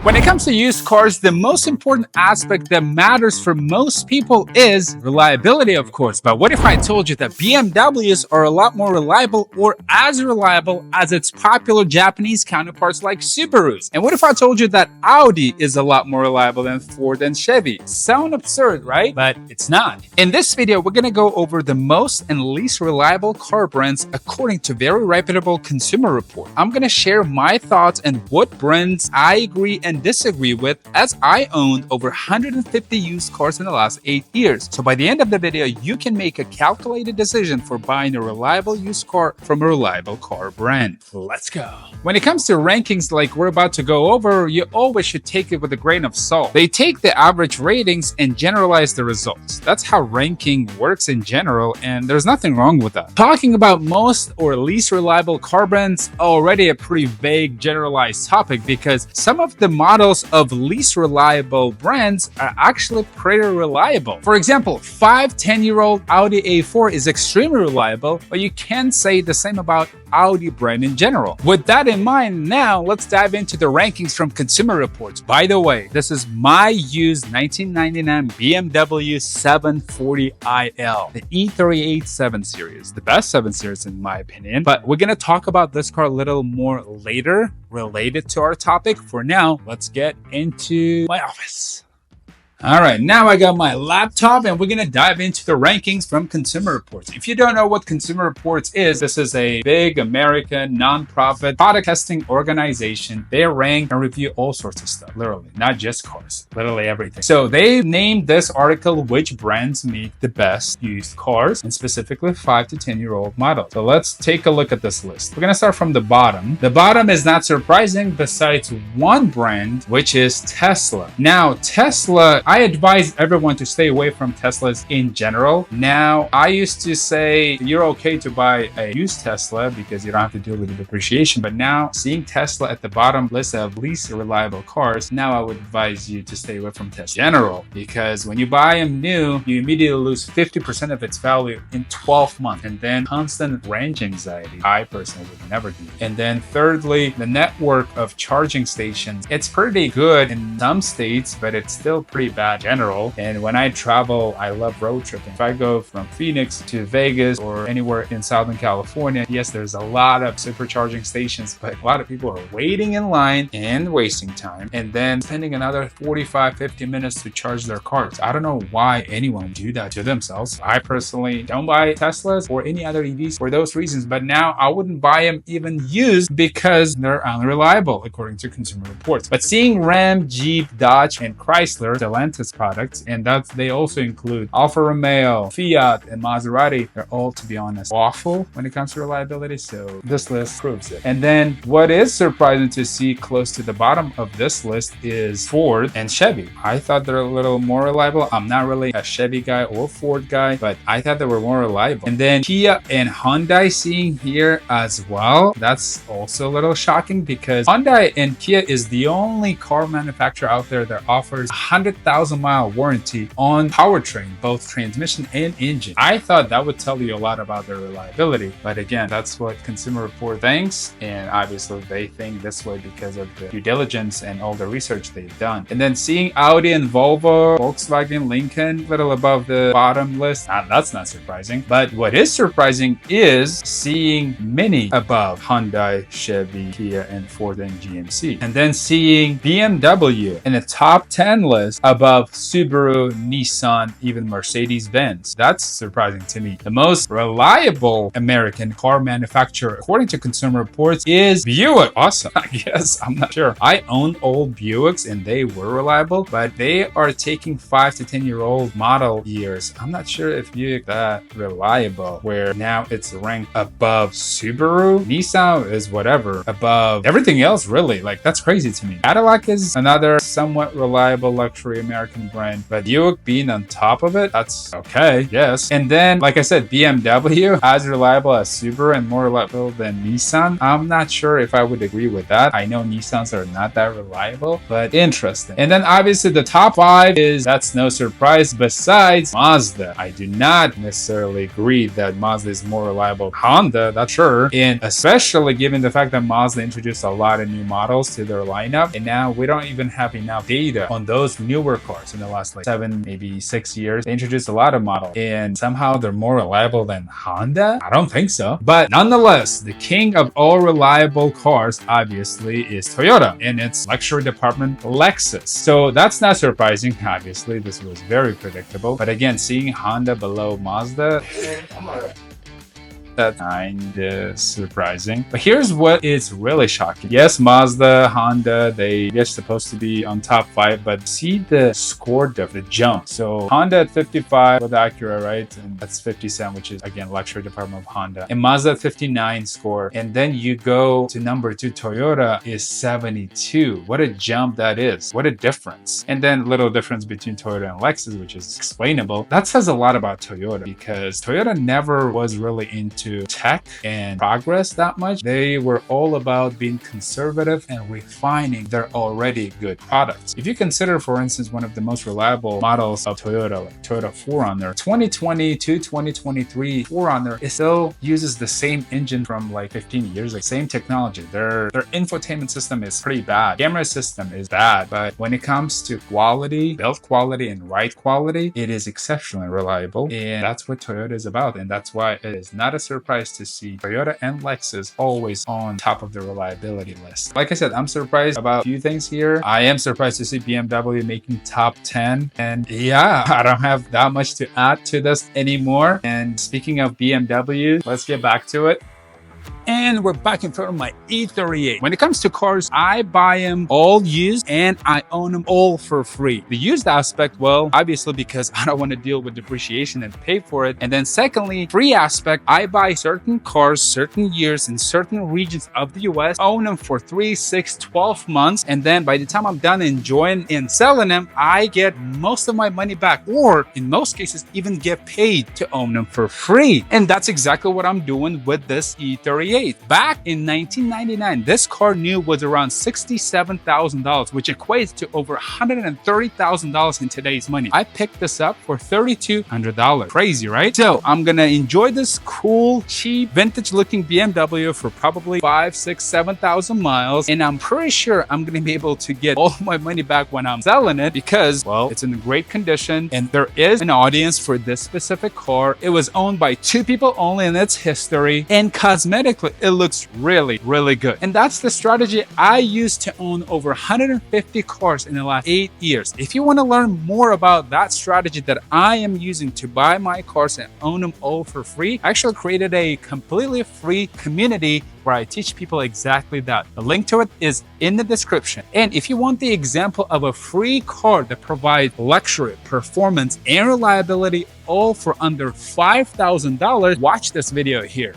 When it comes to used cars, the most important aspect that matters for most people is reliability, of course. But what if I told you that BMWs are a lot more reliable or as reliable as its popular Japanese counterparts like Subarus? And what if I told you that Audi is a lot more reliable than Ford and Chevy? Sound absurd, right? But it's not. In this video, we're going to go over the most and least reliable car brands according to very reputable Consumer Report. I'm going to share my thoughts and what brands I agree and disagree with, as I owned over 150 used cars in the last 8 years. So by the end of the video, you can make a calculated decision for buying a reliable used car from a reliable car brand. Let's go. When it comes to rankings like we're about to go over, you always should take it with a grain of salt. They take the average ratings and generalize the results. That's how ranking works in general, and there's nothing wrong with that. Talking about most or least reliable car brands already a pretty vague generalized topic, because some of the models of least reliable brands are actually pretty reliable. For example, 5-10-year-old Audi A4 is extremely reliable, but you can't say the same about Audi brand in general. With that in mind, now let's dive into the rankings from Consumer Reports. By the way, this is my used 1999 BMW 740iL, the E38 7 Series, the best 7 Series in my opinion. But we're going to talk about this car a little more later related to our topic. For now, let's get into my office. All right, now I got my laptop and we're going to dive into the rankings from Consumer Reports. If you don't know what Consumer Reports is, this is a big American nonprofit product testing organization. They rank and review all sorts of stuff, literally, not just cars, literally everything. So they named this article which brands make the best used cars, and specifically 5 to 10-year-old models. So let's take a look at this list. We're going to start from the bottom. The bottom is not surprising besides one brand, which is Tesla. Now, Tesla, I advise everyone to stay away from Teslas in general. Now, I used to say you're okay to buy a used Tesla because you don't have to deal with the depreciation. But now, seeing Tesla at the bottom list of least reliable cars, now I would advise you to stay away from Tesla in general, because when you buy them new, you immediately lose 50% of its value in 12 months. And then constant range anxiety, I personally would never do. And then thirdly, the network of charging stations, it's pretty good in some states, but it's still pretty bad in general. And when I travel, I love road tripping. If I go from Phoenix to Vegas or anywhere in Southern California, yes, there's a lot of supercharging stations, but a lot of people are waiting in line and wasting time and then spending another 45-50 minutes to charge their cars. I don't know why anyone would do that to themselves. I personally don't buy Teslas or any other EVs for those reasons, but now I wouldn't buy them even used because they're unreliable according to Consumer Reports. But seeing Ram, Jeep, Dodge, and Chrysler, Stellantis products, and they also include Alfa Romeo, Fiat, and Maserati, they're all, to be honest, awful when it comes to reliability. So this list proves it. And then what is surprising to see close to the bottom of this list is Ford and Chevy. I thought they're a little more reliable. I'm not really a Chevy guy or Ford guy, but I thought they were more reliable. And then Kia and Hyundai seeing here as well. That's also a little shocking because Hyundai and Kia is the only car manufacturer out there that offers 100,000-mile warranty on powertrain, both transmission and engine. I thought that would tell you a lot about their reliability, but again, that's what Consumer Report thinks, and obviously they think this way because of the due diligence and all the research they've done. And then seeing Audi and Volvo, Volkswagen, Lincoln, a little above the bottom list, that's not surprising. But what is surprising is seeing Mini above Hyundai, Chevy, Kia, and Ford and GMC. And then seeing BMW in the top 10 list above Subaru, Nissan, even Mercedes-Benz. That's surprising to me. The most reliable American car manufacturer, according to Consumer Reports, is Buick. Awesome. I guess. I'm not sure. I own old Buicks and they were reliable, but they are taking 5 to 10-year-old model years. I'm not sure if Buick that reliable, where now it's ranked above Subaru. Nissan is whatever, above everything else, really. Like, that's crazy to me. Cadillac is another somewhat reliable luxury American American brand, but Buick being on top of it, that's okay, yes. And then, like I said, BMW, as reliable as Subaru and more reliable than Nissan. I'm not sure if I would agree with that. I know Nissans are not that reliable, but interesting. And then obviously the top 5 is, that's no surprise, besides Mazda. I do not necessarily agree that Mazda is more reliable than Honda, that's sure. And especially given the fact that Mazda introduced a lot of new models to their lineup, and now we don't even have enough data on those newer cars in the last like 7, maybe 6 years. They introduced a lot of models, and somehow they're more reliable than Honda? I don't think so. But nonetheless, the king of all reliable cars obviously is Toyota in its luxury department, Lexus. So that's not surprising. Obviously, this was very predictable. But again, seeing Honda below Mazda, that's kind of surprising. But here's what is really shocking. Yes, Mazda, Honda, they're supposed to be on top 5, but see the score difference, the jump. So Honda at 55 with Acura, right? And that's 57, which is again luxury department of Honda. And Mazda at 59 score. And then you go to number 2, Toyota is 72. What a jump that is. What a difference. And then little difference between Toyota and Lexus, which is explainable. That says a lot about Toyota because Toyota never was really into tech and progress that much. They were all about being conservative and refining their already good products. If you consider, for instance, one of the most reliable models of Toyota, like Toyota 4Runner, 2020 to 2023 4Runner, it still uses the same engine from like 15 years, like same technology. Their infotainment system is pretty bad. Camera system is bad, but when it comes to quality, build quality, and ride quality, it is exceptionally reliable. And that's what Toyota is about. And that's why it is not a surprise to see Toyota and Lexus always on top of the reliability list. Like I said, I'm surprised about a few things here. I am surprised to see BMW making top 10. And yeah, I don't have that much to add to this anymore. And speaking of BMW, let's get back to it. And we're back in front of my E38. When it comes to cars, I buy them all used and I own them all for free. The used aspect, well, obviously because I don't want to deal with depreciation and pay for it. And then secondly, free aspect, I buy certain cars, certain years in certain regions of the US, own them for 3, 6, 12 months. And then by the time I'm done enjoying and selling them, I get most of my money back, or in most cases, even get paid to own them for free. And that's exactly what I'm doing with this E38. Back in 1999, this car new was around $67,000, which equates to over $130,000 in today's money. I picked this up for $3,200. Crazy, right? So I'm gonna enjoy this cool, cheap, vintage-looking BMW for probably 5, 6, 7,000 miles, and I'm pretty sure I'm gonna be able to get all my money back when I'm selling it because, well, it's in great condition, and there is an audience for this specific car. It was owned by 2 people only in its history, and cosmetically, it looks really, really good. And that's the strategy I used to own over 150 cars in the last 8 years. If you want to learn more about that strategy that I am using to buy my cars and own them all for free, I actually created a completely free community where I teach people exactly that. The link to it is in the description. And if you want the example of a free car that provides luxury, performance, and reliability all for under $5,000, watch this video here.